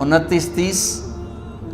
29-30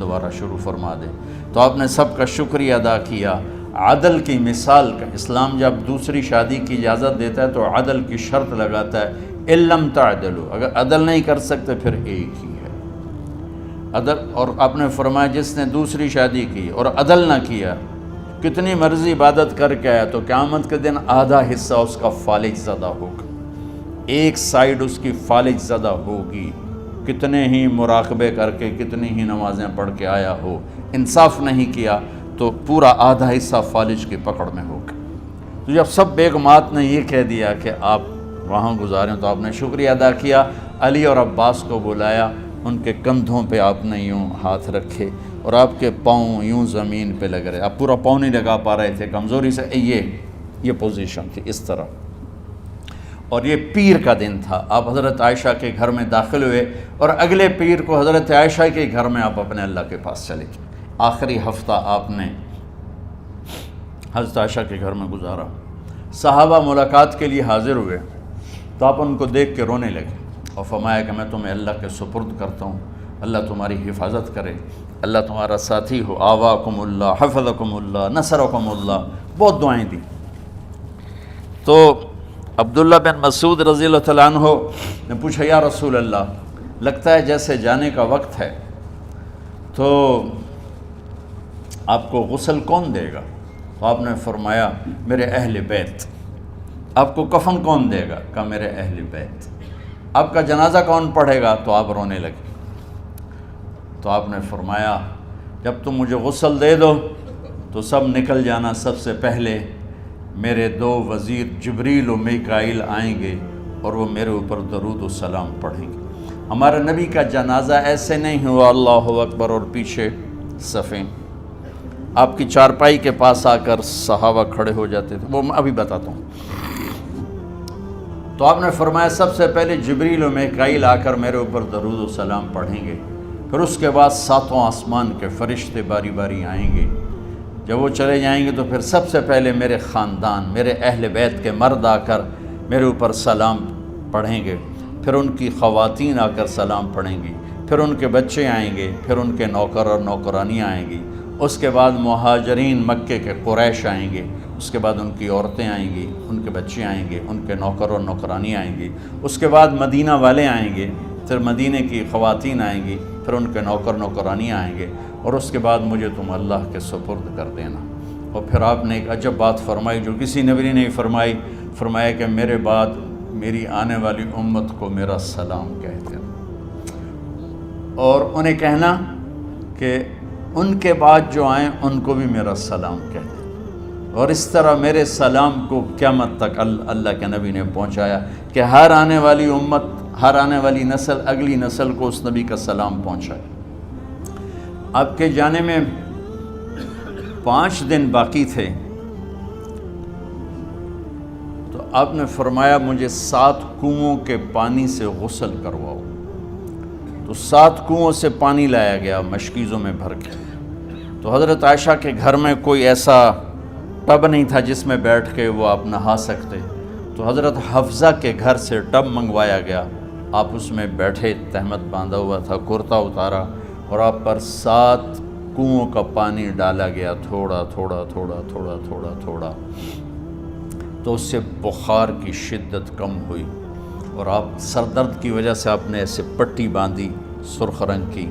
دوبارہ شروع فرما دے۔ تو آپ نے سب کا شکریہ ادا کیا۔ عدل کی مثال کا اسلام جب دوسری شادی کی اجازت دیتا ہے تو عدل کی شرط لگاتا ہے، اِلَّمْ تَعْدِلُوا، اگر عدل نہیں کر سکتے پھر ایک ہی ہے عدل۔ اور آپ نے فرمایا جس نے دوسری شادی کی اور عدل نہ کیا، کتنی مرضی عبادت کر کے آیا، تو قیامت کے دن آدھا حصہ اس کا فالج زدہ ہوگا، ایک سائیڈ اس کی فالج زدہ ہوگی، کتنے ہی مراقبے کر کے کتنی ہی نمازیں پڑھ کے آیا ہو، انصاف نہیں کیا تو پورا آدھا حصہ فالج کی پکڑ میں ہوگا۔ تو جب سب بیگمات نے یہ کہہ دیا کہ آپ وہاں گزاریں تو آپ نے شکریہ ادا کیا، علی اور عباس کو بلایا، ان کے کندھوں پہ آپ نے یوں ہاتھ رکھے اور آپ کے پاؤں یوں زمین پہ لگ رہے، آپ پورا پاؤں نہیں لگا پا رہے تھے کمزوری سے، یہ پوزیشن تھی اس طرح۔ اور یہ پیر کا دن تھا، آپ حضرت عائشہ کے گھر میں داخل ہوئے اور اگلے پیر کو حضرت عائشہ کے گھر میں آپ اپنے اللہ کے پاس چلے گئے۔ آخری ہفتہ آپ نے حضرت عائشہ کے گھر میں گزارا۔ صحابہ ملاقات کے لیے حاضر ہوئے تو آپ ان کو دیکھ کے رونے لگے اور فرمایا کہ میں تمہیں اللہ کے سپرد کرتا ہوں، اللہ تمہاری حفاظت کرے، اللہ تمہارا ساتھی ہو، آواکم اللہ، حفظکم اللہ، نصرکم اللہ، بہت دعائیں دی۔ تو عبداللہ بن مسعود رضی اللہ تعالیٰ عنہ نے پوچھا، یا رسول اللہ، لگتا ہے جیسے جانے کا وقت ہے، تو آپ کو غسل کون دے گا؟ تو آپ نے فرمایا میرے اہل بیت۔ آپ کو کفن کون دے گا؟ کہا میرے اہل بیت۔ آپ کا جنازہ کون پڑھے گا؟ تو آپ رونے لگے۔ تو آپ نے فرمایا جب تم مجھے غسل دے دو تو سب نکل جانا، سب سے پہلے میرے دو وزیر جبریل و میکائیل آئیں گے اور وہ میرے اوپر درود و سلام پڑھیں گے۔ ہمارے نبی کا جنازہ ایسے نہیں ہوا اللہ اکبر اور پیچھے صفیں، آپ کی چارپائی کے پاس آ کر صحابہ کھڑے ہو جاتے تھے، وہ میں ابھی بتاتا ہوں۔ تو آپ نے فرمایا سب سے پہلے جبریل و میکائیل آ کر میرے اوپر درود و سلام پڑھیں گے، پھر اس کے بعد ساتوں آسمان کے فرشتے باری باری آئیں گے۔ جب وہ چلے جائیں گے تو پھر سب سے پہلے میرے خاندان، میرے اہل بیت کے مرد آ کر میرے اوپر سلام پڑھیں گے، پھر ان کی خواتین آ کر سلام پڑھیں گی، پھر ان کے بچے آئیں گے، پھر ان کے نوکر اور نوکرانی آئیں گی، اس کے بعد مہاجرین مکے کے قریش آئیں گے، اس کے بعد ان کی عورتیں آئیں گی، ان کے بچے آئیں گے، ان کے نوکر اور نوکرانی آئیں گی، اس کے بعد مدینہ والے آئیں گے، پھر مدینے کی خواتین آئیں گی، پھر ان کے نوکر نوکرانی آئیں گے، اور اس کے بعد مجھے تم اللہ کے سپرد کر دینا۔ اور پھر آپ نے ایک عجب بات فرمائی جو کسی نبی نے نہیں فرمائی، فرمایا کہ میرے بعد میری آنے والی امت کو میرا سلام کہہ دینا، اور انہیں کہنا کہ ان کے بعد جو آئیں ان کو بھی میرا سلام کہہ دینا۔ اور اس طرح میرے سلام کو قیامت تک اللہ کے نبی نے پہنچایا کہ ہر آنے والی امت، ہر آنے والی نسل، اگلی نسل کو اس نبی کا سلام پہنچائے۔ آپ کے جانے میں 5 دن باقی تھے تو آپ نے فرمایا مجھے 7 کنوؤں کے پانی سے غسل کرواؤ۔ تو 7 کنوؤں سے پانی لایا گیا مشکیزوں میں بھر کے۔ تو حضرت عائشہ کے گھر میں کوئی ایسا ٹب نہیں تھا جس میں بیٹھ کے وہ آپ نہا سکتے، تو حضرت حفصہ کے گھر سے ٹب منگوایا گیا، آپ اس میں بیٹھے، تہمت باندھا ہوا تھا، کرتا اتارا، اور آپ پر 7 کنوؤں کا پانی ڈالا گیا، تھوڑا تھوڑا تھوڑا تھوڑا تھوڑا تھوڑا، تو اس سے بخار کی شدت کم ہوئی، اور آپ سر درد کی وجہ سے آپ نے ایسے پٹی باندھی سرخ رنگ کی،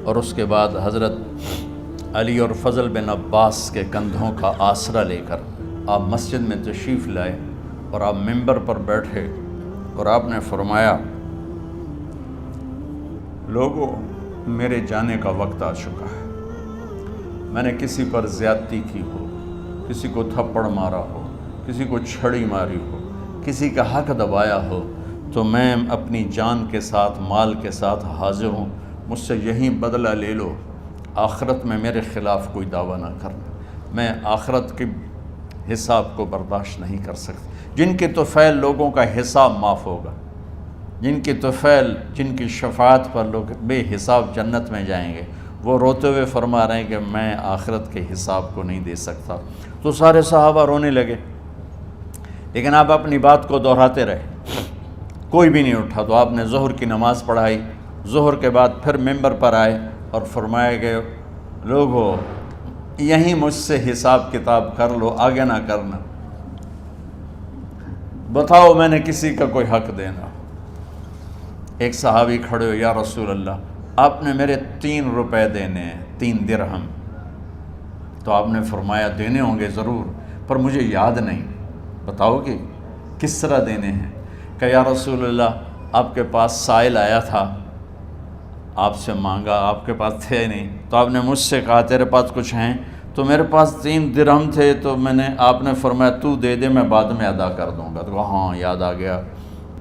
اور اس کے بعد حضرت علی اور فضل بن عباس کے کندھوں کا آسرا لے کر آپ مسجد میں تشریف لائے، اور آپ ممبر پر بیٹھے اور آپ نے فرمایا لوگوں میرے جانے کا وقت آ چکا ہے، میں نے کسی پر زیادتی کی ہو، کسی کو تھپڑ مارا ہو، کسی کو چھڑی ماری ہو، کسی کا حق دبایا ہو، تو میں اپنی جان کے ساتھ، مال کے ساتھ حاضر ہوں، مجھ سے یہیں بدلہ لے لو، آخرت میں میرے خلاف کوئی دعویٰ نہ کرنا، میں آخرت کے حساب کو برداشت نہیں کر سکتا۔ جن کے طفیل لوگوں کا حساب معاف ہوگا، جن کی طفیل، جن کی شفاعت پر لوگ بے حساب جنت میں جائیں گے، وہ روتے ہوئے فرما رہے ہیں کہ میں آخرت کے حساب کو نہیں دے سکتا۔ تو سارے صحابہ رونے لگے، لیکن آپ اپنی بات کو دہراتے رہے، کوئی بھی نہیں اٹھا۔ تو آپ نے ظہر کی نماز پڑھائی، ظہر کے بعد پھر ممبر پر آئے اور فرمایا کہ لوگو یہیں مجھ سے حساب کتاب کر لو، آگے نہ کرنا، بتاؤ میں نے کسی کا کوئی حق دینا۔ ایک صحابی کھڑے ہو، یا رسول اللہ آپ نے میرے 3 روپے دینے ہیں، 3 درہم۔ تو آپ نے فرمایا دینے ہوں گے ضرور، پر مجھے یاد نہیں، بتاؤ کہ کس طرح دینے ہیں؟ کہ یا رسول اللہ آپ کے پاس سائل آیا تھا، آپ سے مانگا، آپ کے پاس تھے نہیں، تو آپ نے مجھ سے کہا تیرے پاس کچھ ہیں؟ تو میرے پاس 3 درہم تھے، تو آپ نے فرمایا تو دے دے، میں بعد میں ادا کر دوں گا۔ تو کہا ہاں یاد آ گیا،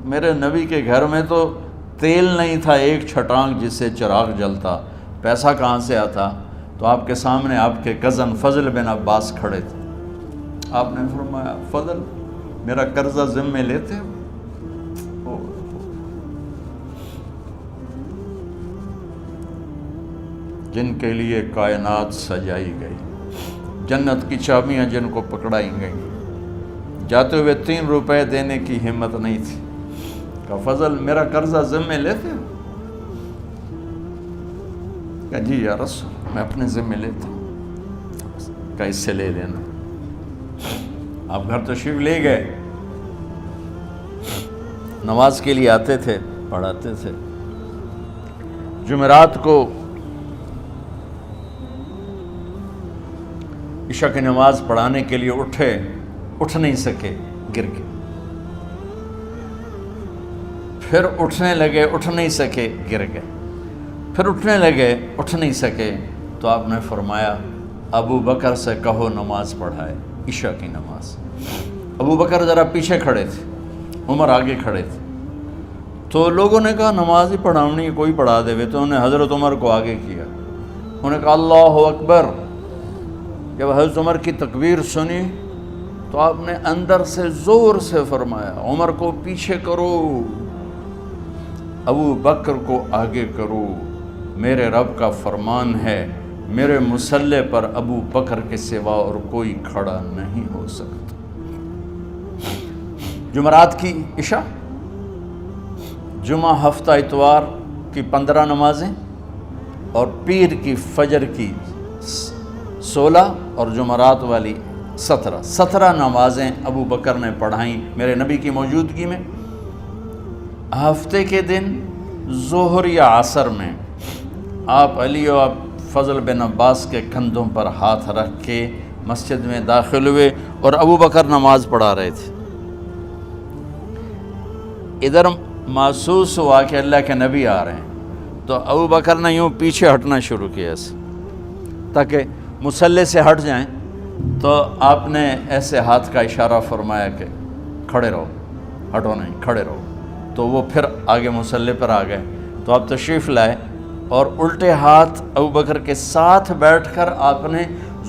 میرے نبی کے گھر میں تو تیل نہیں تھا، ایک چھٹانگ جس سے چراغ جلتا، پیسہ کہاں سے آتا؟ تو آپ کے سامنے آپ کے کزن فضل بن عباس کھڑے تھے، آپ نے فرمایا فضل میرا قرضہ ذمے لیتے ہو؟ جن کے لیے کائنات سجائی گئی، جنت کی چابیاں جن کو پکڑائی گئیں، جاتے ہوئے 3 روپے دینے کی ہمت نہیں تھی۔ کہا فضل میرا قرضہ ذمے لیتے ہو؟ کہا جی یا رسول میں اپنے ذمے لیتا ہوں۔ کہا اس سے لے لینا۔ آپ گھر تشریف لے گئے، نماز کے لیے آتے تھے، پڑھاتے تھے۔ جمعرات کو عشاء کی نماز پڑھانے کے لیے اٹھ نہیں سکے، گر گئے، پھر اٹھنے لگے، اٹھ نہیں سکے، گر گئے، پھر اٹھنے لگے، اٹھ نہیں سکے۔ تو آپ نے فرمایا ابو بکر سے کہو نماز پڑھائے، عشاء کی نماز۔ ابو بکر ذرا پیچھے کھڑے تھے، عمر آگے کھڑے تھے، تو لوگوں نے کہا نماز ہی پڑھاونی، کوئی پڑھا دے، تو انہوں نے حضرت عمر کو آگے کیا، انہوں نے کہا اللہ اکبر۔ جب حضرت عمر کی تکبیر سنی تو آپ نے اندر سے زور سے فرمایا عمر کو پیچھے کرو، ابو بکر کو آگے کرو، میرے رب کا فرمان ہے میرے مصلی پر ابو بکر کے سوا اور کوئی کھڑا نہیں ہو سکتا۔ جمعرات کی عشاء، جمعہ ہفتہ اتوار کی 15 نمازیں اور پیر کی فجر کی 16 اور جمعرات والی 17 نمازیں ابو بکر نے پڑھائیں میرے نبی کی موجودگی میں۔ ہفتے کے دن ظہر یا عصر میں آپ علی و فضل بن عباس کے کندھوں پر ہاتھ رکھ کے مسجد میں داخل ہوئے اور ابو بکر نماز پڑھا رہے تھے۔ ادھر محسوس ہوا کہ اللہ کے نبی آ رہے ہیں، تو ابو بکر نے یوں پیچھے ہٹنا شروع کیا ایسے تاکہ مصلی سے ہٹ جائیں، تو آپ نے ایسے ہاتھ کا اشارہ فرمایا کہ کھڑے رہو، ہٹو نہیں، کھڑے رہو۔ تو وہ پھر آگے مصلی پر آ گئے، تو آپ تشریف لائے اور الٹے ہاتھ ابو بکر کے ساتھ بیٹھ کر آپ نے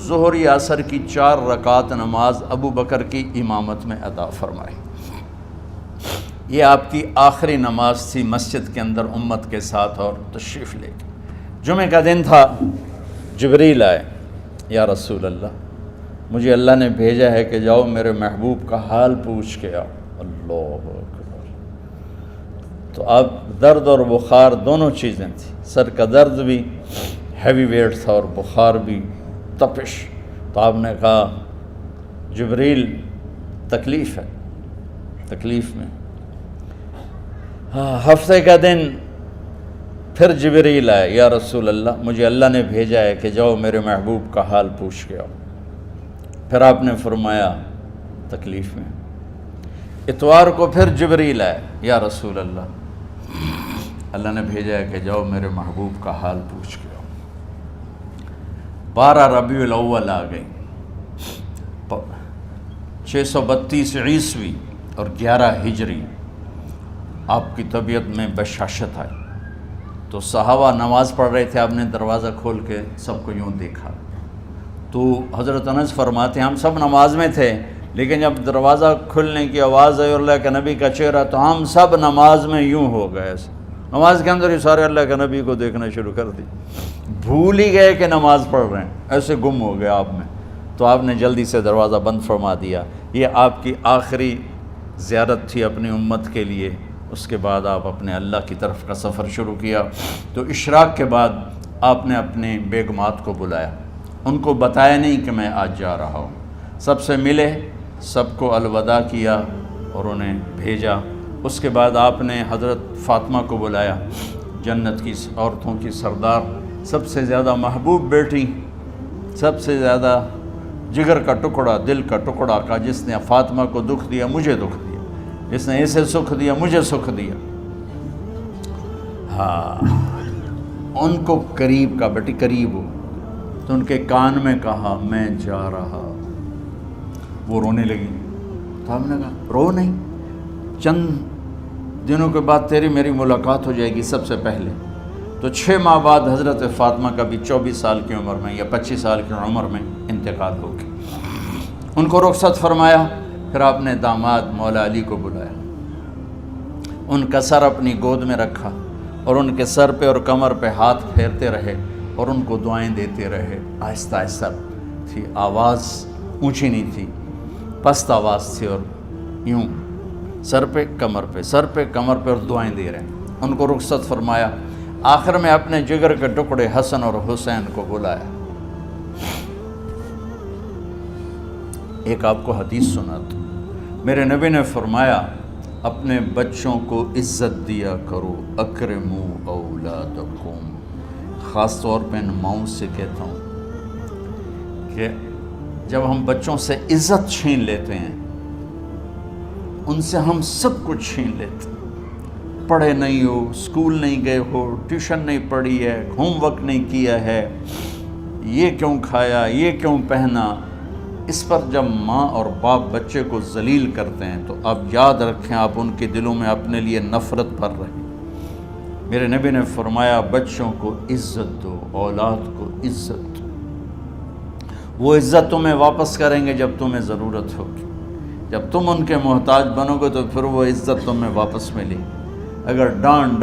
ظہر یا عصر کی 4 رکعت نماز ابو بکر کی امامت میں ادا فرمائی۔ یہ آپ کی آخری نماز تھی مسجد کے اندر امت کے ساتھ اور تشریف لے کے۔ جمعہ کا دن تھا، جبریل آئے، یا رسول اللہ مجھے اللہ نے بھیجا ہے کہ جاؤ میرے محبوب کا حال پوچھ کے آؤ۔ اللہ اکبر۔ تو اب درد اور بخار دونوں چیزیں تھیں، سر کا درد بھی ہیوی ویٹ تھا اور بخار بھی، تپش۔ تو آپ نے کہا جبریل تکلیف ہے، تکلیف میں۔ ہفتے کا دن پھر جبریل آئے، یا رسول اللہ مجھے اللہ نے بھیجا ہے کہ جاؤ میرے محبوب کا حال پوچھ کے آؤ۔ پھر آپ نے فرمایا تکلیف میں۔ اتوار کو پھر جبریل آئے، یا رسول اللہ نے بھیجا ہے کہ جاؤ میرے محبوب کا حال پوچھ کے آؤ۔ 12 ربیع الاول آ گئی، 632 عیسوی اور 11 ہجری، آپ کی طبیعت میں بشاشت آئی۔ تو صحابہ نماز پڑھ رہے تھے، آپ نے دروازہ کھول کے سب کو یوں دیکھا، تو حضرت انس فرماتے ہیں ہم سب نماز میں تھے، لیکن جب دروازہ کھلنے کی آواز آئی اور اللہ کے نبی کا چہرہ، تو ہم سب نماز میں یوں ہو گئے، نماز کے اندر ہی سارے اللہ کے نبی کو دیکھنا شروع کر دی، بھول ہی گئے کہ نماز پڑھ رہے ہیں، ایسے گم ہو گئے آپ میں۔ تو آپ نے جلدی سے دروازہ بند فرما دیا۔ یہ آپ کی آخری زیارت تھی اپنی امت کے لیے۔ اس کے بعد آپ اپنے اللہ کی طرف کا سفر شروع کیا۔ تو اشراق کے بعد آپ نے اپنی بیگمات کو بلایا، ان کو بتایا نہیں کہ میں آج جا رہا ہوں، سب سے ملے، سب کو الوداع کیا اور انہیں بھیجا۔ اس کے بعد آپ نے حضرت فاطمہ کو بلایا، جنت کی عورتوں کی سردار، سب سے زیادہ محبوب بیٹی، سب سے زیادہ جگر کا ٹکڑا، دل کا ٹکڑا کا، جس نے فاطمہ کو دکھ دیا مجھے دکھ دیا، جس نے اسے سکھ دیا مجھے سکھ دیا۔ ہاں، ان کو قریب کا، بیٹی قریب ہو، تو ان کے کان میں کہا میں جا رہا۔ وہ رونے لگی، تو ہم نے کہا رو نہیں، چند دنوں کے بعد تیری میری ملاقات ہو جائے گی سب سے پہلے۔ تو 6 ماہ بعد حضرت فاطمہ کا بھی 24 سال کی عمر میں یا 25 سال کی عمر میں انتقال ہو گیا۔ ان کو رخصت فرمایا، پھر آپ نے داماد مولا علی کو بلایا، ان کا سر اپنی گود میں رکھا اور ان کے سر پہ اور کمر پہ ہاتھ پھیرتے رہے اور ان کو دعائیں دیتے رہے۔ آہستہ آہستہ تھی، آواز اونچی نہیں تھی، پست آواز تھی، اور یوں سر پہ کمر پہ، سر پہ کمر پہ، اور دعائیں دے رہے ہیں۔ ان کو رخصت فرمایا، آخر میں اپنے جگر کے ٹکڑے حسن اور حسین کو بلایا۔ ایک آپ کو حدیث سناتا ہوں، میرے نبی نے فرمایا اپنے بچوں کو عزت دیا کرو، اکرموا اولادکم۔ خاص طور پہ ان ماؤں سے کہتا ہوں کہ جب ہم بچوں سے عزت چھین لیتے ہیں، ان سے ہم سب کچھ چھین لیتے ہیں۔ پڑھے نہیں ہو، اسکول نہیں گئے ہو، ٹیوشن نہیں پڑھی ہے، ہوم ورک نہیں کیا ہے، یہ کیوں کھایا، یہ کیوں پہنا، اس پر جب ماں اور باپ بچے کو ذلیل کرتے ہیں تو آپ یاد رکھیں، آپ ان کے دلوں میں اپنے لیے نفرت بھر رہے ہیں۔ میرے نبی نے فرمایا بچوں کو عزت دو، اولاد کو عزت دو۔ وہ عزت تمہیں واپس کریں گے جب تمہیں ضرورت ہوگی، جب تم ان کے محتاج بنو گے تو پھر وہ عزت تمہیں واپس ملے گی۔ اگر ڈانٹ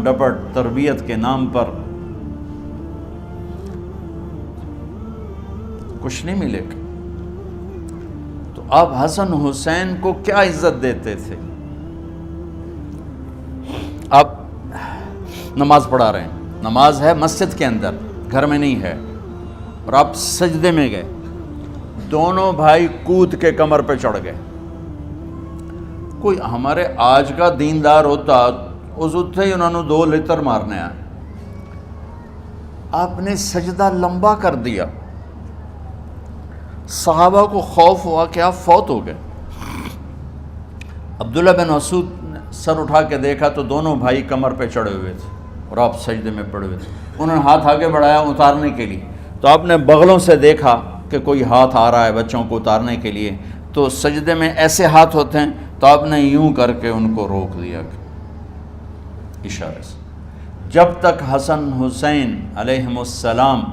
ڈپٹ تربیت کے نام پر کچھ نہیں ملے گا۔ تو آپ حسن حسین کو کیا عزت دیتے تھے؟ آپ نماز پڑھا رہے ہیں، نماز ہے مسجد کے اندر، گھر میں نہیں ہے، اور آپ سجدے میں گئے، دونوں بھائی کود کے کمر پہ چڑھ گئے۔ کوئی ہمارے آج کا دیندار ہوتا اس اٹھے ہی انہوں نے 2 لتر مارنے آئے، آپ نے سجدہ لمبا کر دیا۔ صحابہ کو خوف ہوا کہ آپ فوت ہو گئے۔ عبداللہ بن مسعود نے سر اٹھا کے دیکھا تو دونوں بھائی کمر پہ چڑھے ہوئے تھے اور آپ سجدے میں پڑے ہوئے تھے۔ انہوں نے ہاتھ آگے بڑھایا اتارنے کے لیے، تو آپ نے بغلوں سے دیکھا کہ کوئی ہاتھ آ رہا ہے بچوں کو اتارنے کے لیے، تو سجدے میں ایسے ہاتھ ہوتے ہیں، تو آپ نے یوں کر کے ان کو روک دیا اشارے سے۔ جب تک حسن حسین علیہم السلام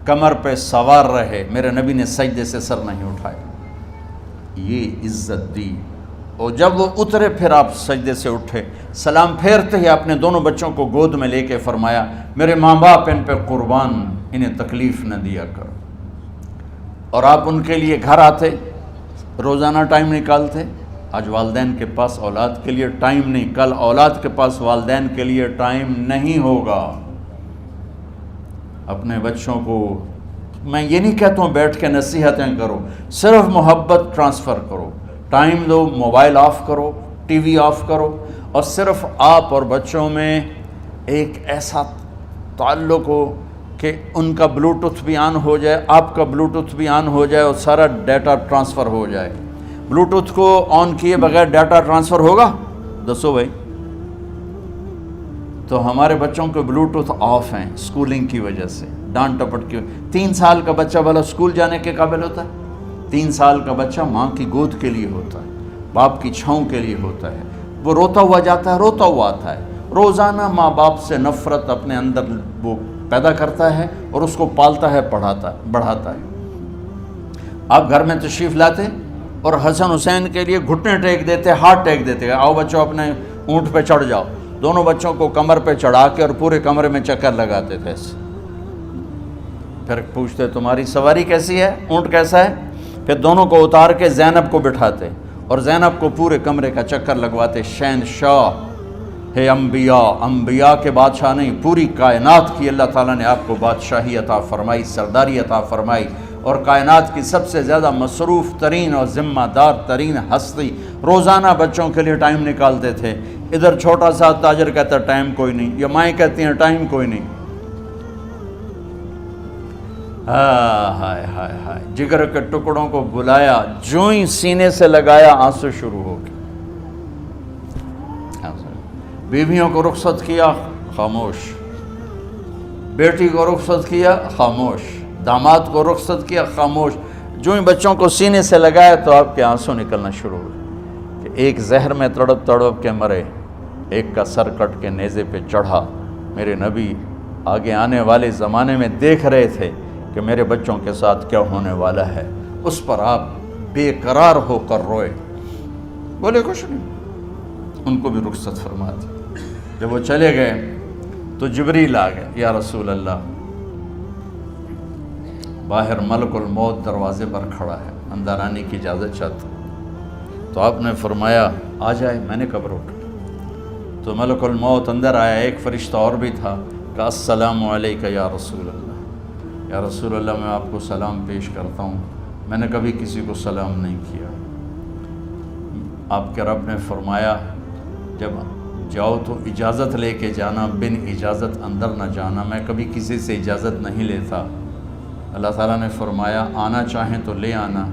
کمر پہ سوار رہے، میرے نبی نے سجدے سے سر نہیں اٹھایا، یہ عزت دی۔ اور جب وہ اترے پھر آپ سجدے سے اٹھے، سلام پھیرتے ہی آپ نے دونوں بچوں کو گود میں لے کے فرمایا میرے ماں باپ ان پہ قربان، انہیں تکلیف نہ دیا کرو۔ اور آپ ان کے لیے گھر آتے، روزانہ ٹائم نکالتے۔ آج والدین کے پاس اولاد کے لیے ٹائم نہیں، کل اولاد کے پاس والدین کے لیے ٹائم نہیں ہوگا۔ اپنے بچوں کو میں یہ نہیں کہتا ہوں بیٹھ کے نصیحتیں کرو، صرف محبت ٹرانسفر کرو، ٹائم دو، موبائل آف کرو، ٹی وی آف کرو، اور صرف آپ اور بچوں میں ایک ایسا تعلق ہو کہ ان کا بلوٹوتھ بھی آن ہو جائے، آپ کا بلوٹوتھ بھی آن ہو جائے، اور سارا ڈیٹا ٹرانسفر ہو جائے۔ بلوٹوتھ کو آن کیے بغیر ڈیٹا ٹرانسفر ہوگا؟ دسو بھائی۔ تو ہمارے بچوں کے بلوٹوتھ آف ہیں اسکولنگ کی وجہ سے، ڈانٹ ٹپٹ کی۔ 3 سال کا بچہ بھلا اسکول جانے کے قابل ہوتا ہے؟ 3 سال کا بچہ ماں کی گود کے لیے ہوتا ہے، باپ کی چھاؤں کے لیے ہوتا ہے، وہ روتا ہوا جاتا ہے، روتا ہوا آتا ہے، روزانہ ماں باپ سے نفرت اپنے اندر وہ پیدا کرتا ہے اور اس کو پالتا ہے، بڑھاتا ہے۔ آپ گھر میں تشریف لاتے اور حسن حسین کے لیے گھٹنے ٹیک دیتے، ہاتھ ٹیک دیتے، آؤ بچوں اپنے اونٹ پہ چڑھ جاؤ۔ دونوں بچوں کو کمر پہ چڑھا کے اور پورے کمرے میں چکر لگاتے تھے ایسے۔ پھر پوچھتے تمہاری سواری کیسی ہے، اونٹ کیسا ہے؟ پھر دونوں کو اتار کے زینب کو بٹھاتے اور زینب کو پورے کمرے کا چکر لگواتے، شہنشاہ ہے انبیاء کے بادشاہ نہیں، پوری کائنات کی اللہ تعالیٰ نے آپ کو بادشاہی عطا فرمائی، سرداری عطا فرمائی، اور کائنات کی سب سے زیادہ مصروف ترین اور ذمہ دار ترین ہستی روزانہ بچوں کے لیے ٹائم نکالتے تھے۔ ادھر چھوٹا سا تاجر کہتا ہے ٹائم کوئی نہیں، یا مائیں کہتی ہیں ٹائم کوئی نہیں۔ ہائے ہائے ہائے، جگر کے ٹکڑوں کو بلایا، جو ہی سینے سے لگایا آنسو شروع ہو گئے۔ بیویوں کو رخصت کیا، خاموش۔ بیٹی کو رخصت کیا، خاموش۔ داماد کو رخصت کیا، خاموش۔ جو ہی بچوں کو سینے سے لگایا تو آپ کے آنسو نکلنا شروع ہوئے کہ ایک زہر میں تڑپ تڑپ کے مرے، ایک کا سر کٹ کے نیزے پہ چڑھا۔ میرے نبی آگے آنے والے زمانے میں دیکھ رہے تھے کہ میرے بچوں کے ساتھ کیا ہونے والا ہے، اس پر آپ بے قرار ہو کر روئے، بولے کچھ نہیں، ان کو بھی رخصت فرما دی۔ جب وہ چلے گئے تو جبریل آ گئے، یا رسول اللہ، باہر ملک الموت دروازے پر کھڑا ہے، اندر آنے کی اجازت چاہتا۔ تو آپ نے فرمایا آ جائے، میں نے کب روکا؟ تو ملک الموت اندر آیا، ایک فرشتہ اور بھی تھا، کہا السلام علیکہ یا رسول اللہ، یا رسول اللہ میں آپ کو سلام پیش کرتا ہوں، میں نے کبھی کسی کو سلام نہیں کیا۔ آپ کے رب نے فرمایا جب جاؤ تو اجازت لے کے جانا، بن اجازت اندر نہ جانا، میں کبھی کسی سے اجازت نہیں لیتا۔ اللہ تعالیٰ نے فرمایا آنا چاہیں تو لے آنا،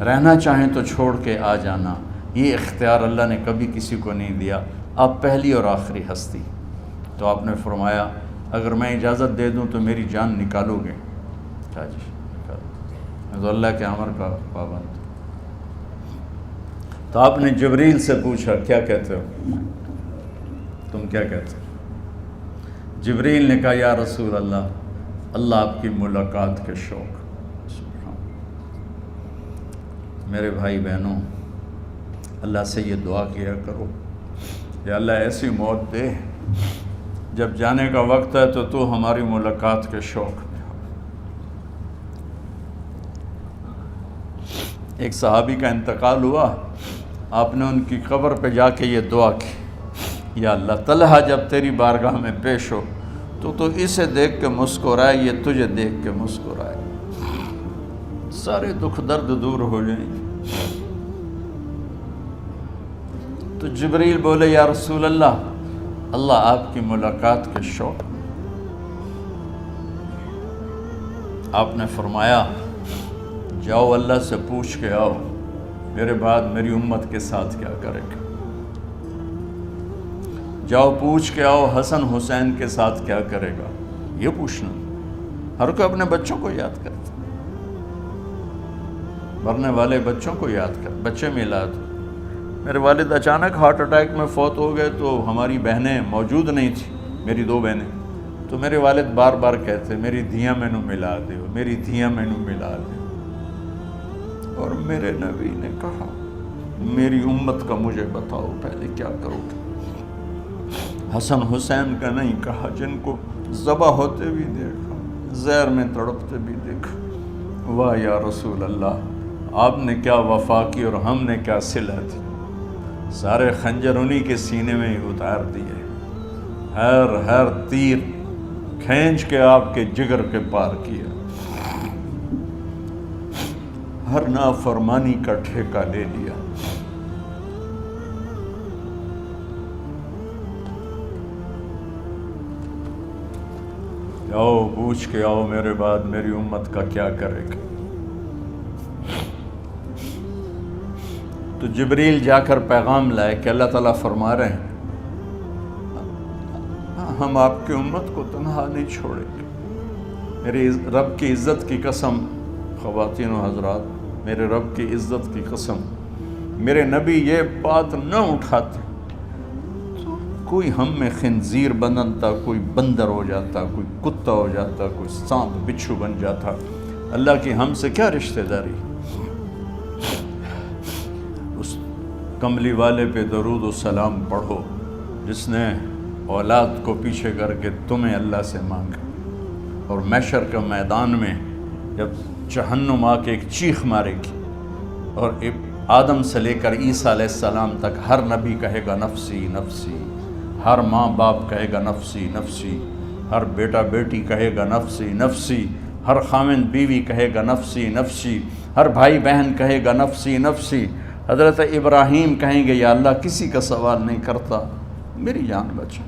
رہنا چاہیں تو چھوڑ کے آ جانا، یہ اختیار اللہ نے کبھی کسی کو نہیں دیا، آپ پہلی اور آخری ہستی۔ تو آپ نے فرمایا اگر میں اجازت دے دوں تو میری جان نکالو گے؟ کہا جی نکالو، میں تو اللہ کے امر کا پابند۔ تو آپ نے جبریل سے پوچھا کیا کہتے ہو، تم کیا کہتے ہو؟ جبریل نے کہا یا رسول اللہ، اللہ آپ کی ملاقات کے شوق۔ میرے بھائی بہنوں، اللہ سے یہ دعا کیا کرو، یا اللہ ایسی موت دے جب جانے کا وقت ہے تو ہماری ملاقات کے شوق میں ہو۔ ایک صحابی کا انتقال ہوا، آپ نے ان کی قبر پہ جا کے یہ دعا کی، یا اللہ طلحہ جب تیری بارگاہ میں پیش ہو تو اسے دیکھ کے مسکرائے، یہ تجھے دیکھ کے مسکرائے، سارے دکھ درد دور ہو جائیں گے۔ تو جبریل بولے یا رسول اللہ، اللہ آپ کی ملاقات کے شوق۔ آپ نے فرمایا جاؤ اللہ سے پوچھ کے آؤ میرے بعد میری امت کے ساتھ کیا کرے گا، جاؤ پوچھ کے آؤ حسن حسین کے ساتھ کیا کرے گا۔ یہ پوچھنا، ہر کوئی اپنے بچوں کو یاد کرتا، مرنے والے بچوں کو یاد کر، بچے میلاد۔ میرے والد اچانک ہارٹ اٹیک میں فوت ہو گئے تو ہماری بہنیں موجود نہیں تھیں، میری 2 بہنیں، تو میرے والد بار بار کہتے میری دھیاں مینوں ملا دیو، میری دھیاں مینوں ملا دیو، اور میرے نبی نے کہا میری امت کا مجھے بتاؤ پہلے کیا کرو گے۔ حسن حسین کا نہیں کہا، جن کو ذبح ہوتے بھی دیکھا، زہر میں تڑپتے بھی دیکھا۔ واہ یا رسول اللہ، آپ نے کیا وفا کی اور ہم نے کیا صلہ دی، سارے خنجر انہی کے سینے میں ہی اتار دیے، ہر تیر کھینچ کے آپ کے جگر کے پار کیا، ہر نافرمانی کا ٹھیکہ لے لیا۔ جاؤ پوچھ کے آؤ میرے بعد میری امت کا کیا کرے گا۔ تو جبریل جا کر پیغام لائے کہ اللہ تعالیٰ فرما رہے ہیں ہم آپ کی امت کو تنہا نہیں چھوڑیں گے۔ میرے رب کی عزت کی قسم، خواتین و حضرات، میرے رب کی عزت کی قسم، میرے نبی یہ بات نہ اٹھاتے تو کوئی ہم میں خنزیر بنتا، کوئی بندر ہو جاتا، کوئی کتا ہو جاتا، کوئی سانپ بچھو بن جاتا۔ اللہ کی ہم سے کیا رشتہ داری؟ اس کملی والے پہ درود و سلام پڑھو جس نے اولاد کو پیچھے کر کے تمہیں اللہ سے مانگا، اور محشر کے میدان میں جب جہنم آ کے ایک چیخ مارے گی اور آدم سے لے کر عیسیٰ علیہ السلام تک ہر نبی کہے گا نفسی نفسی، ہر ماں باپ کہے گا نفسی نفسی، ہر بیٹا بیٹی کہے گا نفسی نفسی، ہر خاوند بیوی کہے گا نفسی نفسی، ہر بھائی بہن کہے گا نفسی نفسی۔ حضرت ابراہیم کہیں گے یا اللہ کسی کا سوال نہیں کرتا، میری جان بچا۔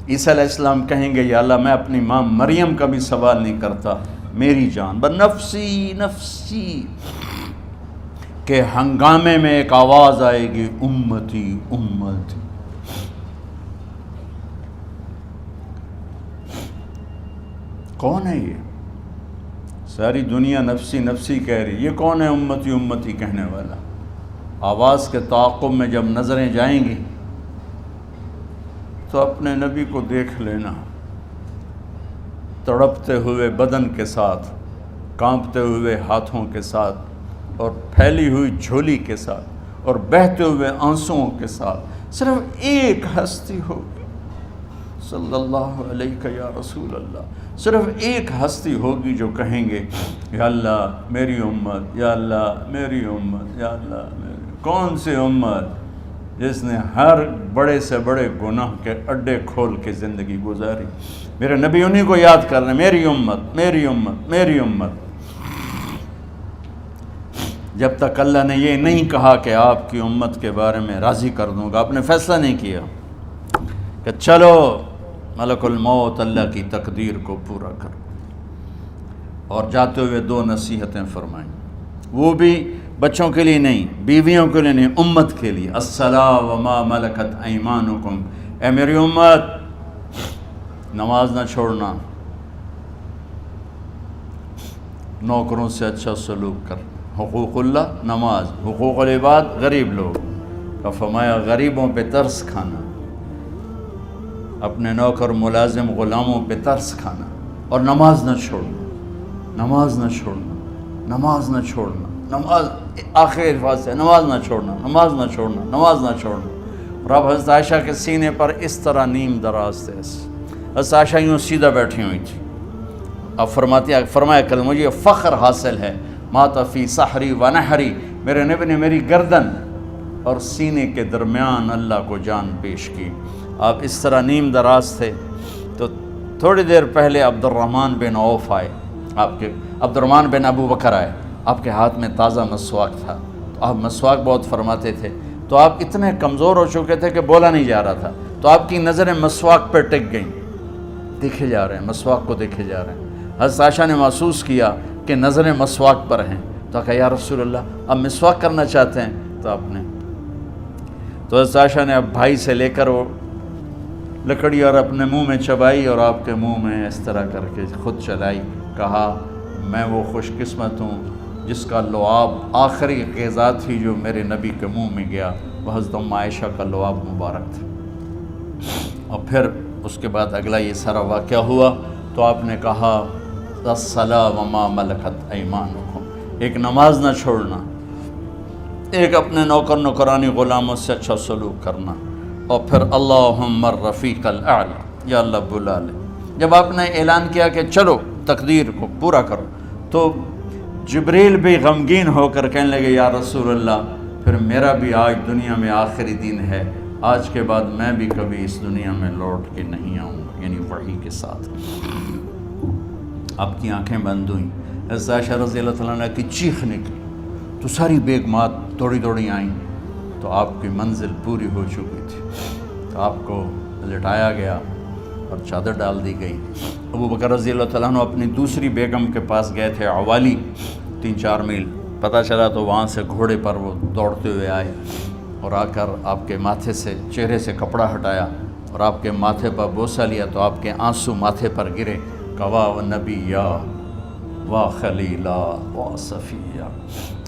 عیسیٰ علیہ السلام کہیں گے یا اللہ میں اپنی ماں مریم کا بھی سوال نہیں کرتا، میری جان نفسی نفسی۔ کہ ہنگامے میں ایک آواز آئے گی، امتی امتی۔ کون ہے یہ؟ ساری دنیا نفسی نفسی کہہ رہی، یہ کون ہے امتی امتی کہنے والا؟ آواز کے تعاقب میں جب نظریں جائیں گی تو اپنے نبی کو دیکھ لینا، تڑپتے ہوئے بدن کے ساتھ، کانپتے ہوئے ہاتھوں کے ساتھ، اور پھیلی ہوئی جھولی کے ساتھ، اور بہتے ہوئے آنسوؤں کے ساتھ صرف ایک ہستی ہوگی، صلی اللہ علیہ یا رسول اللہ، صرف ایک ہستی ہوگی جو کہیں گے یا اللہ میری امت، یا اللہ میری امت، یا اللہ میری۔ کون سی امت؟ جس نے ہر بڑے سے بڑے گناہ کے اڈے کھول کے زندگی گزاری۔ میرے نبی انہی کو یاد کر رہے ہیں، میری امت میری امت میری امت۔ جب تک اللہ نے یہ نہیں کہا کہ آپ کی امت کے بارے میں راضی کر دوں گا، آپ نے فیصلہ نہیں کیا کہ چلو ملک الموت اللہ کی تقدیر کو پورا کر، اور جاتے ہوئے دو نصیحتیں فرمائیں، وہ بھی بچوں کے لیے نہیں، بیویوں کے لیے نہیں، امت کے لیے۔ الصلاۃ وما ملکت ایمانکم، اے میری امت نماز نہ چھوڑنا، نوکروں سے اچھا سلوک کر، حقوق اللہ نماز، حقوق العباد غریب لوگ کا فرمایا غریبوں پہ ترس کھانا، اپنے نوکر ملازم غلاموں پہ ترس کھانا، اور نماز نہ چھوڑنا، نماز نہ چھوڑنا، نماز نہ چھوڑنا، نماز آخر الفاظ سے، نماز نہ چھوڑنا، نماز نہ چھوڑنا، نماز نہ چھوڑنا۔ اور اب حضرت عائشہ کے سینے پر اس طرح نیم دراز تھے، حضرت عائشہ یوں سیدھا بیٹھی ہوئی تھی۔ اب فرمایا کہ مجھے فخر حاصل ہے، مات فی سحری و نحری، میرے نبی نے میری گردن اور سینے کے درمیان اللہ کو جان پیش کی۔ آپ اس طرح نیم دراز تھے تو تھوڑی دیر پہلے عبد الرحمن بن عوف آئے، عبد الرحمن بن ابو بکر آئے، آپ کے ہاتھ میں تازہ مسواک تھا، تو آپ مسواک بہت فرماتے تھے، تو آپ اتنے کمزور ہو چکے تھے کہ بولا نہیں جا رہا تھا، تو آپ کی نظریں مسواک پہ ٹک گئیں، دیکھے جا رہے ہیں، مسواک کو دیکھے جا رہے ہیں۔ حضرت عائشہ نے محسوس کیا کہ نظریں مسواک پر ہیں، تو کہا یا رسول اللہ اب مسواک کرنا چاہتے ہیں، تو حضرت عائشہ نے اب بھائی سے لے کر وہ لکڑی اور اپنے منہ میں چبائی، اور آپ کے منہ میں اس طرح کر کے خود چلائی، کہا میں وہ خوش قسمت ہوں جس کا لعاب آخری غذا تھی جو میرے نبی کے منہ میں گیا، وہ حضرت ام عائشہ کا لعاب مبارک تھا۔ اور پھر اس کے بعد اگلا یہ سارا واقعہ ہوا، تو آپ نے کہا الصلاۃ وما ملکت ایمانکم، ایک نماز نہ چھوڑنا، ایک اپنے نوکر نوکرانی غلاموں سے اچھا سلوک کرنا، اور پھر اللہم الرفیق الاعلی، یا اللہ بلا لے۔ جب آپ نے اعلان کیا کہ چلو تقدیر کو پورا کرو، تو جبریل بھی غمگین ہو کر کہنے لگے یا رسول اللہ پھر میرا بھی آج دنیا میں آخری دن ہے، آج کے بعد میں بھی کبھی اس دنیا میں لوٹ کے نہیں آؤں گا، یعنی وحی کے ساتھ۔ آپ کی آنکھیں بند ہوئیں، حضرت عائشہ رضی اللہ تعالیٰ عنہ کی چیخ نکلی، تو ساری بیگمات دوڑی آئیں، تو آپ کی منزل پوری ہو چکی تھی، تو آپ کو لٹایا گیا اور چادر ڈال دی گئی۔ ابو بکر رضی اللہ تعالیٰ عنہ اپنی دوسری بیگم کے پاس گئے تھے، عوالی، 3-4 میل، پتہ چلا تو وہاں سے گھوڑے پر وہ دوڑتے ہوئے آئے، اور آ کر آپ کے ماتھے سے، چہرے سے کپڑا ہٹایا اور آپ کے ماتھے پر بوسہ لیا، تو آپ کے آنسو ماتھے پر گرے، کہا و نبیّا و خلیلا و صفیہ،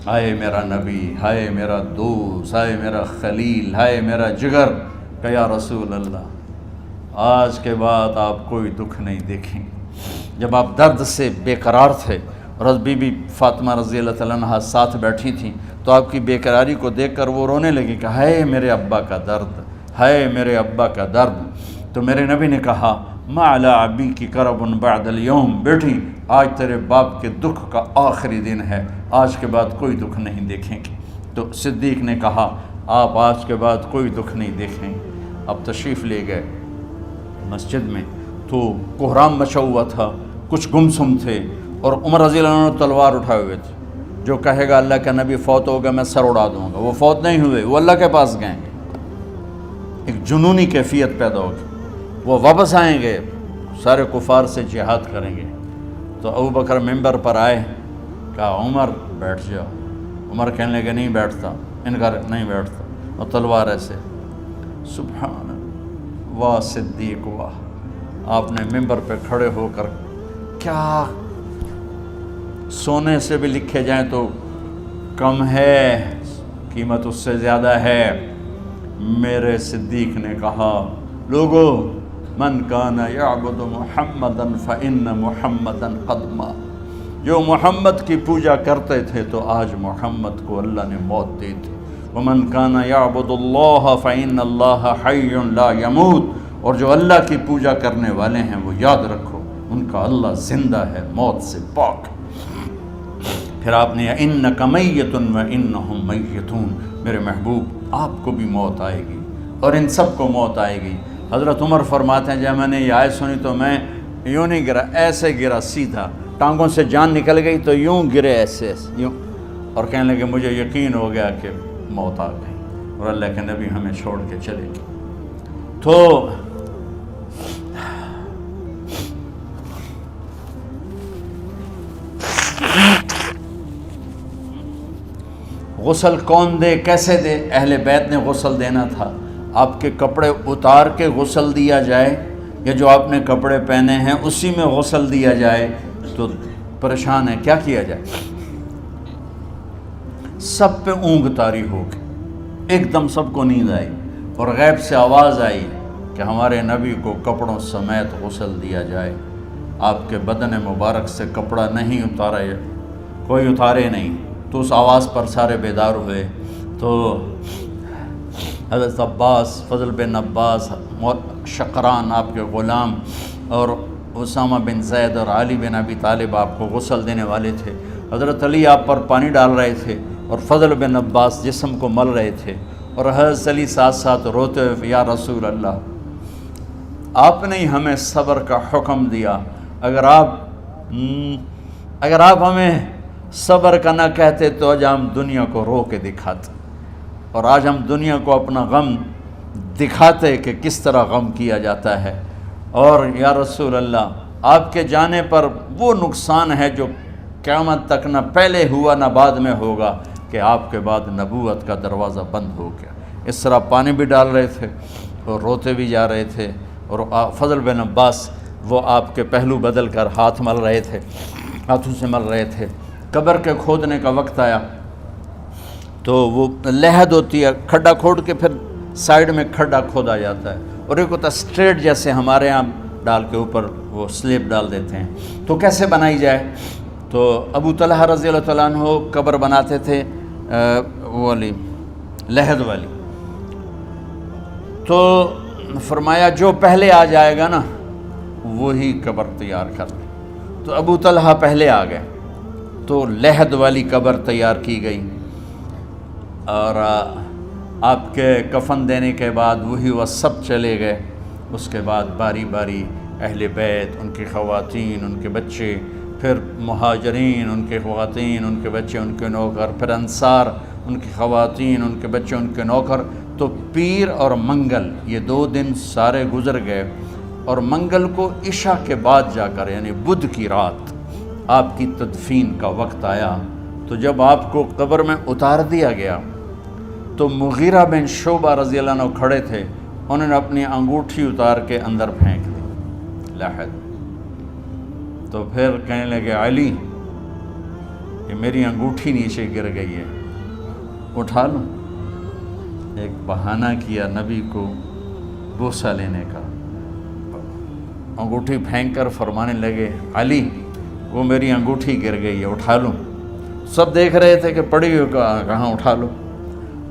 ہائے میرا نبی، ہائے میرا دوست، ہائے میرا خلیل، ہائے میرا جگر، کہ یا رسول اللہ آج کے بعد آپ کوئی دکھ نہیں دیکھیں گے۔ جب آپ درد سے بے قرار تھے اور بی بی فاطمہ رضی اللہ تعالیٰ عنہ ساتھ بیٹھی تھیں، تو آپ کی بے قراری کو دیکھ کر وہ رونے لگی کہ ہائے میرے ابا کا درد، ہائے میرے ابا کا درد۔ تو میرے نبی نے کہا ما علی ابی کی کرب بعد اليوم، بیٹی آج تیرے باپ کے دکھ کا آخری دن ہے، آج کے بعد کوئی دکھ نہیں دیکھیں گے۔ تو صدیق نے کہا آپ آج کے بعد کوئی دکھ نہیں دیکھیں گے۔ اب تشریف لے گئے مسجد میں تو کوہرام مچا ہوا تھا، کچھ گمسم تھے، اور عمر رضی اللہ عنہ تلوار اٹھائے ہوئے تھے، جو کہے گا اللہ کا نبی فوت ہو گیا میں سر اڑا دوں گا، وہ فوت نہیں ہوئے، وہ اللہ کے پاس گئے، ایک جنونی کیفیت پیدا ہوگی، وہ واپس آئیں گے، سارے کفار سے جہاد کریں گے۔ تو ابو بکر ممبر پر آئے، کہا عمر بیٹھ جاؤ، عمر کہنے لگے نہیں بیٹھتا، انکار نہیں بیٹھتا، اور تلوار ایسے، سبحان اللہ، واہ صدیق واہ، آپ نے ممبر پہ کھڑے ہو کر، کیا سونے سے بھی لکھے جائیں تو کم ہے، قیمت اس سے زیادہ ہے، میرے صدیق نے کہا لوگو من کان یعبد محمدا فإن محمدا قد مات، جو محمد کی پوجا کرتے تھے تو آج محمد کو اللہ نے موت دی تھی، ومن کان یعبد اللہ فإن اللہ حی لا یموت، اور جو اللہ کی پوجا کرنے والے ہیں وہ یاد رکھو ان کا اللہ زندہ ہے، موت سے پاک۔ پھر آپ نے انک میت وانہم میتون، میرے محبوب آپ کو بھی موت آئے گی اور ان سب کو موت آئے گی۔ حضرت عمر فرماتے ہیں جب میں نے یہ آیت سنی تو میں یوں نہیں گرا، ایسے گرا سیدھا، ٹانگوں سے جان نکل گئی تو یوں گرے ایسے یوں، اور کہنے لگے مجھے یقین ہو گیا کہ موت آ گئی اور اللہ کے نبی ہمیں چھوڑ کے چلے گئے۔ تو غسل کون دے، کیسے دے؟ اہل بیت نے غسل دینا تھا، آپ کے کپڑے اتار کے غسل دیا جائے یا جو آپ نے کپڑے پہنے ہیں اسی میں غسل دیا جائے تو پریشان ہے، کیا کیا جائے؟ سب پہ اونگ طاری ہو گئی، ایک دم سب کو نیند آئی اور غیب سے آواز آئی کہ ہمارے نبی کو کپڑوں سمیت غسل دیا جائے، آپ کے بدن مبارک سے کپڑا نہیں اتارا، کوئی اتارے نہیں۔ تو اس آواز پر سارے بیدار ہوئے، تو حضرت عباس، فضل بن عباس، شقران آپ کے غلام، اور اسامہ بن زید اور علی بن ابی طالب آپ کو غسل دینے والے تھے، حضرت علی آپ پر پانی ڈال رہے تھے اور فضل بن عباس جسم کو مل رہے تھے، اور حضرت علی ساتھ ساتھ روتے ہوئے یا رسول اللہ آپ نے ہی ہمیں صبر کا حکم دیا، اگر آپ ہمیں صبر کا نہ کہتے تو آج ہم دنیا کو رو کے دکھاتے، اور آج ہم دنیا کو اپنا غم دکھاتے کہ کس طرح غم کیا جاتا ہے، اور یا رسول اللہ آپ کے جانے پر وہ نقصان ہے جو قیامت تک نہ پہلے ہوا نہ بعد میں ہوگا کہ آپ کے بعد نبوت کا دروازہ بند ہو گیا۔ اس طرح پانی بھی ڈال رہے تھے اور روتے بھی جا رہے تھے، اور فضل بن عباس وہ آپ کے پہلو بدل کر ہاتھ مل رہے تھے، ہاتھوں سے مل رہے تھے۔ قبر کے کھودنے کا وقت آیا تو وہ لحد ہوتی ہے، کھڈا کھود کے پھر سائیڈ میں کھڈا کھودا جاتا ہے، اور ایک ہوتا اسٹریٹ جیسے ہمارے ہاں ڈال کے اوپر وہ سلیب ڈال دیتے ہیں، تو کیسے بنائی جائے؟ تو ابو طلحہ رضی اللہ تعالیٰ عنہ قبر بناتے تھے وہ والی لحد والی، تو فرمایا جو پہلے آ جائے گا نا وہی قبر تیار کر لے، تو ابو طلحہ پہلے آ گئے تو لحد والی قبر تیار کی گئی، اور آپ کے کفن دینے کے بعد وہی وہ سب چلے گئے۔ اس کے بعد باری باری اہل بیت، ان کی خواتین، ان کے بچے، پھر مہاجرین، ان کے خواتین، ان کے بچے، ان کے نوکر، پھر انصار، ان کی خواتین، ان کے بچے، ان کے نوکر، تو پیر اور منگل یہ 2 دن سارے گزر گئے، اور منگل کو عشاء کے بعد جا کر یعنی بدھ کی رات آپ کی تدفین کا وقت آیا، تو جب آپ کو قبر میں اتار دیا گیا تو مغیرہ بن شعبہ رضی اللہ عنہ کھڑے تھے، انہوں نے اپنی انگوٹھی اتار کے اندر پھینک دی لحد، تو پھر کہنے لگے علی کہ میری انگوٹھی نیچے گر گئی ہے، اٹھا لوں؟ ایک بہانہ کیا نبی کو بوسہ لینے کا، انگوٹھی پھینک کر فرمانے لگے علی وہ میری انگوٹھی گر گئی ہے، اٹھا لوں؟ سب دیکھ رہے تھے کہ پڑی ہوئی کہاں اٹھا لو،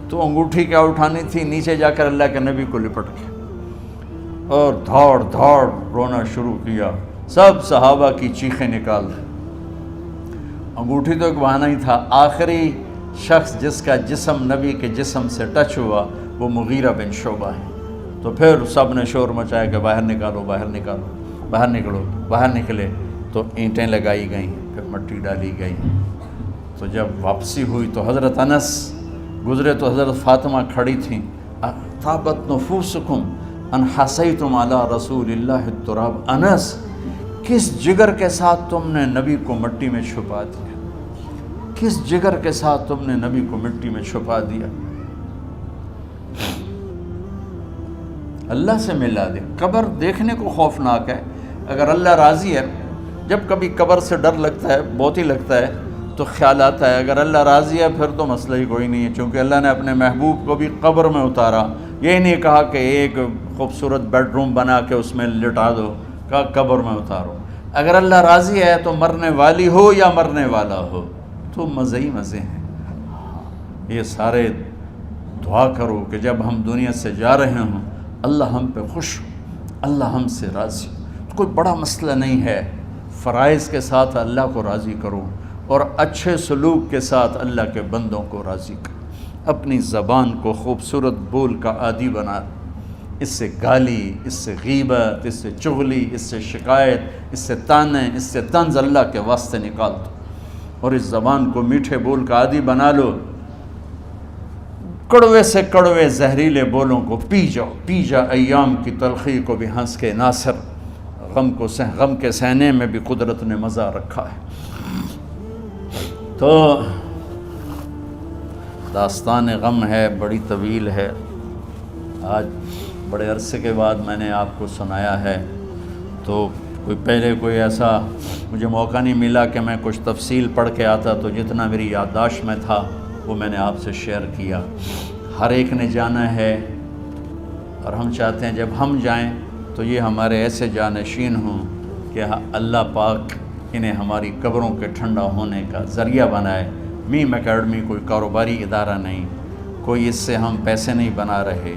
تو انگوٹھی کیا اٹھانی تھی، نیچے جا کر اللہ کے نبی کو لپٹ کے اور دھاڑ دھاڑ رونا شروع کیا، سب صحابہ کی چیخیں نکال دی۔ انگوٹھی تو ایک بہانہ ہی تھا، آخری شخص جس کا جسم نبی کے جسم سے ٹچ ہوا وہ مغیرہ بن شعبہ ہے، تو پھر سب نے شور مچایا کہ باہر نکالو باہر نکالو باہر نکلو. باہر نکلے تو اینٹیں لگائی گئیں, پھر مٹی ڈالی گئی. تو جب واپسی ہوئی تو حضرت انس گزرے تو حضرت فاطمہ کھڑی تھیں. طابت نفوسکم ان حسیتم علی رسول اللہ التراب. انس, کس جگر کے ساتھ تم نے نبی کو مٹی میں چھپا دیا, کس جگر کے ساتھ تم نے نبی کو مٹی میں چھپا دیا. اللہ سے ملا دے. قبر دیکھنے کو خوفناک ہے, اگر اللہ راضی ہے. جب کبھی قبر سے ڈر لگتا ہے, بہت ہی لگتا ہے, تو خیال آتا ہے اگر اللہ راضی ہے پھر تو مسئلہ ہی کوئی نہیں ہے, چونکہ اللہ نے اپنے محبوب کو بھی قبر میں اتارا. یہ نہیں کہا کہ ایک خوبصورت بیڈ روم بنا کے اس میں لٹا دو, کہا قبر میں اتارو. اگر اللہ راضی ہے تو مرنے والی ہو یا مرنے والا ہو تو مزے ہی مزے ہیں. یہ سارے دعا کرو کہ جب ہم دنیا سے جا رہے ہوں اللہ ہم پہ خوش ہو, اللہ ہم سے راضی ہو. کوئی بڑا مسئلہ نہیں ہے. فرائض کے ساتھ اللہ کو راضی کرو اور اچھے سلوک کے ساتھ اللہ کے بندوں کو راضی کرو. اپنی زبان کو خوبصورت بول کا عادی بنا. اس سے گالی, اس سے غیبت, اس سے چغلی, اس سے شکایت, اس سے تانے, اس سے طنز اللہ کے واسطے نکال دو اور اس زبان کو میٹھے بول کا عادی بنا لو. کڑوے سے کڑوے زہریلے بولوں کو پی جاؤ, پی جا ایام کی تلخی کو بھی ہنس کے ناصر. غم کے سہنے میں بھی قدرت نے مزہ رکھا ہے. تو داستان غم ہے, بڑی طویل ہے. آج بڑے عرصے کے بعد میں نے آپ کو سنایا ہے, تو پہلے کوئی ایسا مجھے موقع نہیں ملا کہ میں کچھ تفصیل پڑھ کے آتا, تو جتنا میری یادداشت میں تھا وہ میں نے آپ سے شیئر کیا. ہر ایک نے جانا ہے اور ہم چاہتے ہیں جب ہم جائیں تو یہ ہمارے ایسے جانشین ہوں کہ اللہ پاک انہیں ہماری قبروں کے ٹھنڈا ہونے کا ذریعہ بنائے. میم اکیڈمی کوئی کاروباری ادارہ نہیں, کوئی اس سے ہم پیسے نہیں بنا رہے,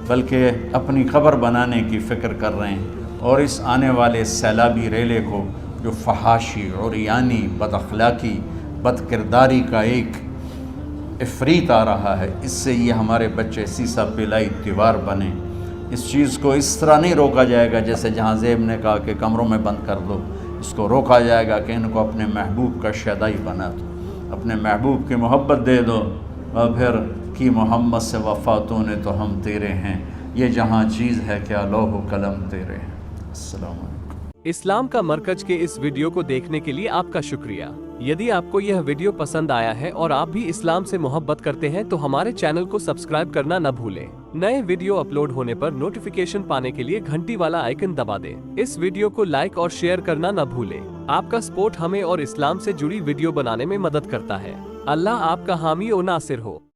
بلکہ اپنی قبر بنانے کی فکر کر رہے ہیں. اور اس آنے والے سیلابی ریلے کو جو فحاشی, عریانی, بد اخلاقی, بد کرداری کا ایک افریت آ رہا ہے, اس سے یہ ہمارے بچے سیسا پلائی دیوار بنے. اس چیز کو اس طرح نہیں روکا جائے گا جیسے جہاں زیب نے کہا کہ کمروں میں بند کر دو. اس کو روکا جائے گا کہ ان کو اپنے محبوب کا شیدائی بنا دو, اپنے محبوب کی محبت دے دو, اور پھر کی محمد سے وفاتوں نے تو ہم تیرے ہیں, یہ جہاں چیز ہے کیا لوح و قلم تیرے ہیں. السلام علیکم. اسلام کا مرکز کے اس ویڈیو کو دیکھنے کے لیے آپ کا شکریہ. یدی آپ کو یہ ویڈیو پسند آیا ہے اور آپ بھی اسلام سے محبت کرتے ہیں تو ہمارے چینل کو سبسکرائب کرنا نہ بھولیں. نئے ویڈیو اپلوڈ ہونے پر نوٹیفیکیشن پانے کے لیے گھنٹی والا آئیکن دبا دیں. اس ویڈیو کو لائک اور شیئر کرنا نہ بھولیں. آپ کا سپورٹ ہمیں اور اسلام سے جڑی ویڈیو بنانے میں مدد کرتا ہے. اللہ آپ کا حامی و ناصر ہو.